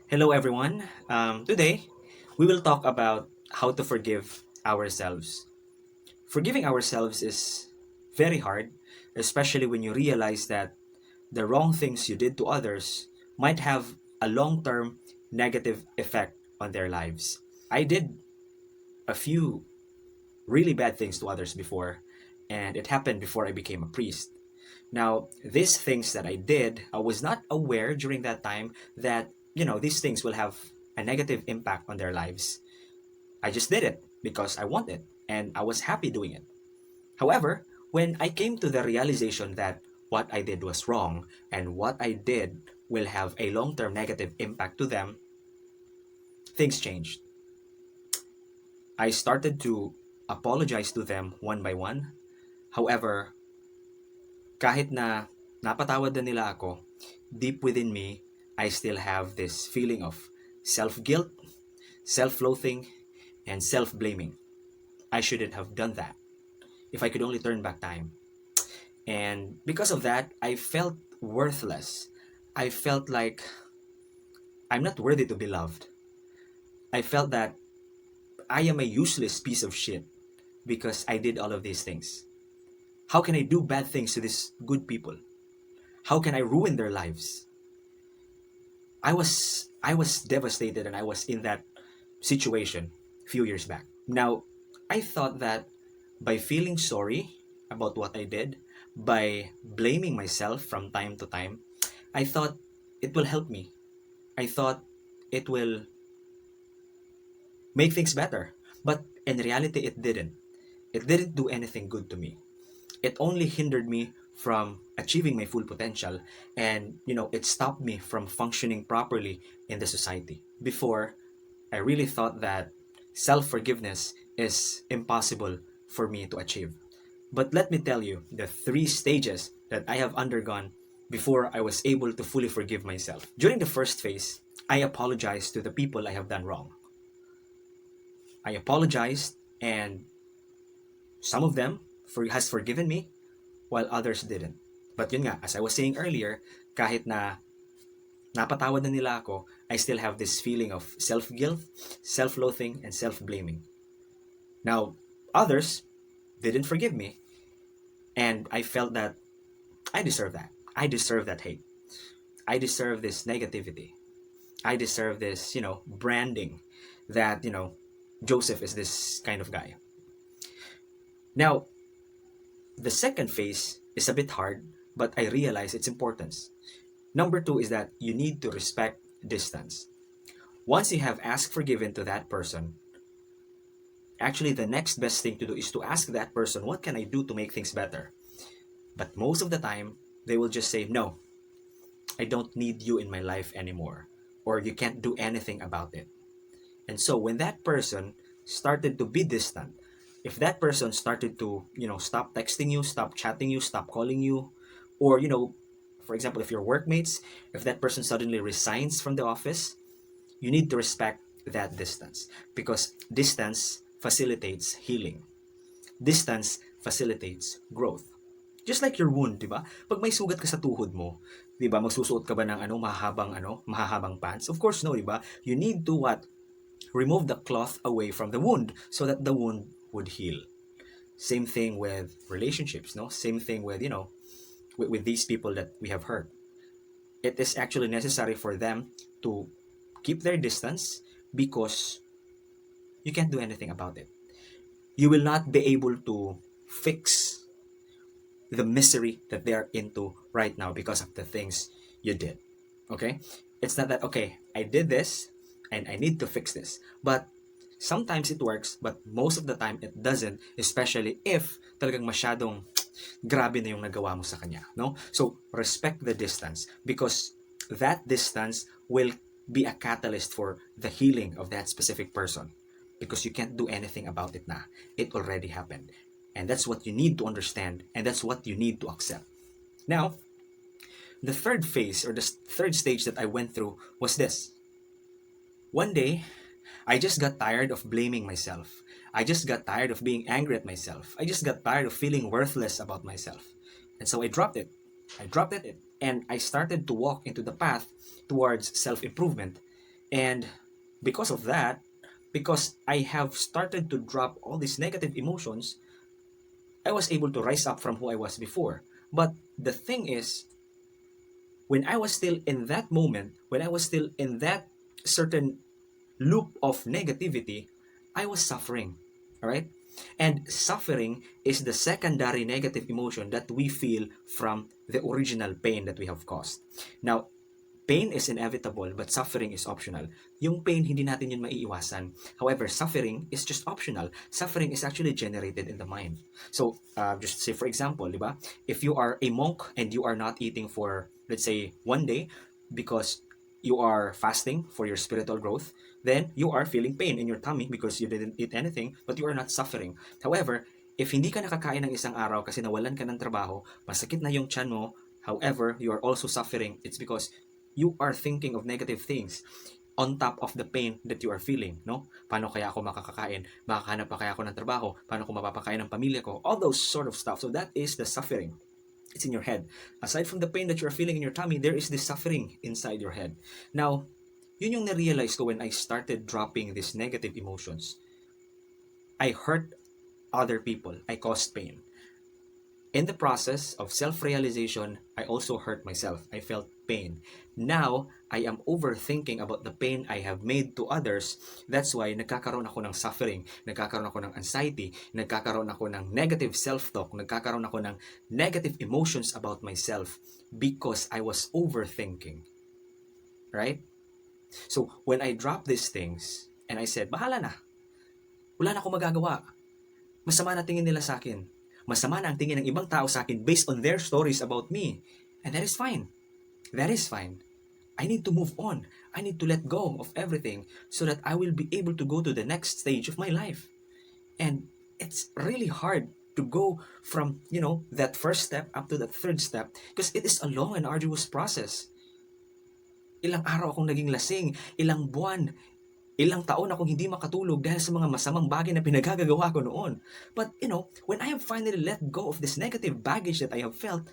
Hello, everyone. Today, we will talk about how to forgive ourselves. Forgiving ourselves is very hard, especially when you realize that the wrong things you did to others might have a long term negative effect on their lives. I did a few really bad things to others before, and it happened before I became a priest. Now, these things that I did, I was not aware during that time that, these things will have a negative impact on their lives. I just did it because I wanted and I was happy doing it. However, when I came to the realization that what I did was wrong and what I did will have a long term negative impact to them, things changed. I started to apologize to them one by one. However, kahit na napatawad na nila ako, deep within me, I still have this feeling of self-guilt, self-loathing, and self-blaming. I shouldn't have done that. If I could only turn back time. And because of that, I felt worthless. I felt like I'm not worthy to be loved. I felt that I am a useless piece of shit because I did all of these things. How can I do bad things to these good people? How can I ruin their lives? I was devastated and I was in that situation a few years back. Now, I thought that by feeling sorry about what I did, by blaming myself from time to time, I thought it will help me. I thought it will make things better. But in reality, it didn't. It didn't do anything good to me. It only hindered me from achieving my full potential, and it stopped me from functioning properly in the society. Before, I really thought that self-forgiveness is impossible for me to achieve. But let me tell you the three stages that I have undergone before I was able to fully forgive myself. During the first phase, I apologized to the people I have done wrong. I apologized, and some of them has forgiven me while others didn't. But yun nga, as I was saying earlier, kahit na napatawad na nila ako, I still have this feeling of self-guilt, self-loathing, and self-blaming. Now, others didn't forgive me, and I felt that I deserve that. I deserve that hate. I deserve this negativity. I deserve this, branding that, Joseph is this kind of guy. Now, the second phase is a bit hard, but I realize its importance. Number two is that you need to respect distance. Once you have asked forgiven to that person, actually the next best thing to do is to ask that person, what can I do to make things better? But most of the time, they will just say, no, I don't need you in my life anymore, or you can't do anything about it. And so when that person started to be distant, if that person started to, stop texting you, stop chatting you, stop calling you, or, for example, if you're workmates, if that person suddenly resigns from the office, you need to respect that distance because distance facilitates healing. Distance facilitates growth. Just like your wound, di ba? Pag may sugat ka sa tuhod mo, di ba, magsusuot ka ba ng mahahabang pants? Of course, no, di ba? You need to what? Remove the cloth away from the wound so that the wound would heal. Same thing with relationships, no? Same thing with, with these people that we have hurt. It is actually necessary for them to keep their distance because you can't do anything about it. You will not be able to fix the misery that they're into right now because of the things you did. Okay? It's not that, okay, I did this and I need to fix this. But sometimes it works, but most of the time it doesn't, especially if talagang masyadong grabe na yung nagawa mo sa kanya, no? So, respect the distance because that distance will be a catalyst for the healing of that specific person because you can't do anything about it na. It already happened. And that's what you need to understand and that's what you need to accept. Now, the third phase or the third stage that I went through was this. One day, I just got tired of blaming myself. I just got tired of being angry at myself. I just got tired of feeling worthless about myself. And so I dropped it. I dropped it and I started to walk into the path towards self improvement. And because of that, because I have started to drop all these negative emotions, I was able to rise up from who I was before. But the thing is, when I was still in that moment, when I was still in that certain loop of negativity, I was suffering. All right? And suffering is the secondary negative emotion that we feel from the original pain that we have caused. Now, pain is inevitable but suffering is optional. Yung pain, hindi natin yun maiiwasan. However, suffering is just optional. Suffering is actually generated in the mind. So, just say for example, di ba? If you are a monk and you are not eating for, let's say, one day because you are fasting for your spiritual growth, then you are feeling pain in your tummy because you didn't eat anything, but you are not suffering. However, if hindi ka nakakain ng isang araw kasi nawalan ka ng trabaho, masakit na yung tiyan mo, however, you are also suffering, it's because you are thinking of negative things on top of the pain that you are feeling, no? Paano kaya ako makakakain? Makakahanap pa kaya ako ng trabaho? Paano ko mapapakain ng pamilya ko? All those sort of stuff. So that is the suffering. It's in your head. Aside from the pain that you are feeling in your tummy, there is this suffering inside your head. Now, yun yung na-realize ko when I started dropping these negative emotions. I hurt other people. I caused pain. In the process of self-realization, I also hurt myself. I felt pain. Now, I am overthinking about the pain I have made to others. That's why nagkakaroon ako ng suffering, nagkakaroon ako ng anxiety, nagkakaroon ako ng negative self-talk, nagkakaroon ako ng negative emotions about myself because I was overthinking. Right? So, when I dropped these things and I said, bahala na. Wala na akong magagawa. Masama na tingin nila sa akin. Masama na ang tingin ng ibang tao sa akin based on their stories about me. And that is fine. That is fine. I need to move on. I need to let go of everything so that I will be able to go to the next stage of my life. And it's really hard to go from, that first step up to that third step because it is a long and arduous process. Ilang araw akong naging lasing, ilang buwan, ilang taon akong hindi makatulog dahil sa mga masamang bagay na pinagagagawa ko noon. But, when I have finally let go of this negative baggage that I have felt,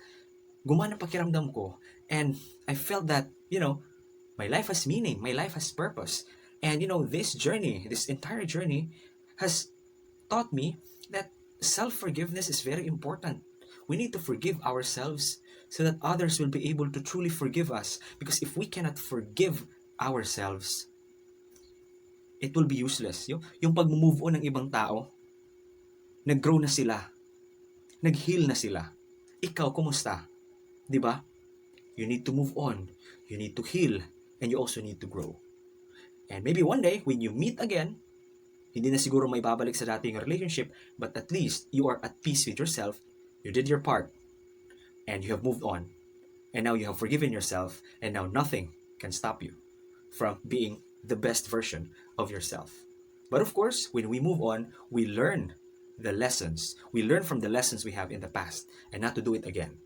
gumana pakiramdam ko. And I felt that, my life has meaning, my life has purpose. And, this journey, this entire journey has taught me that self-forgiveness is very important. We need to forgive ourselves so that others will be able to truly forgive us. Because if we cannot forgive ourselves, it will be useless. Yung pag-move on ng ibang tao, nag-grow na sila, nag-heal na sila. Ikaw, kumusta? Di ba? You need to move on. You need to heal. And you also need to grow. And maybe one day, when you meet again, hindi na siguro may babalik sa dating relationship, but at least you are at peace with yourself. You did your part. And you have moved on. And now you have forgiven yourself. And now nothing can stop you from being the best version of yourself. But of course, when we move on, we learn the lessons. We learn from the lessons we have in the past and not to do it again.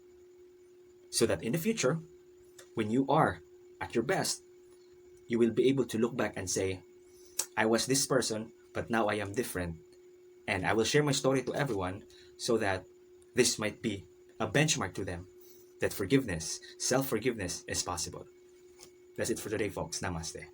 So that in the future, when you are at your best, you will be able to look back and say, I was this person, but now I am different. And I will share my story to everyone so that this might be a benchmark to them that forgiveness, self-forgiveness is possible. That's it for today, folks. Namaste.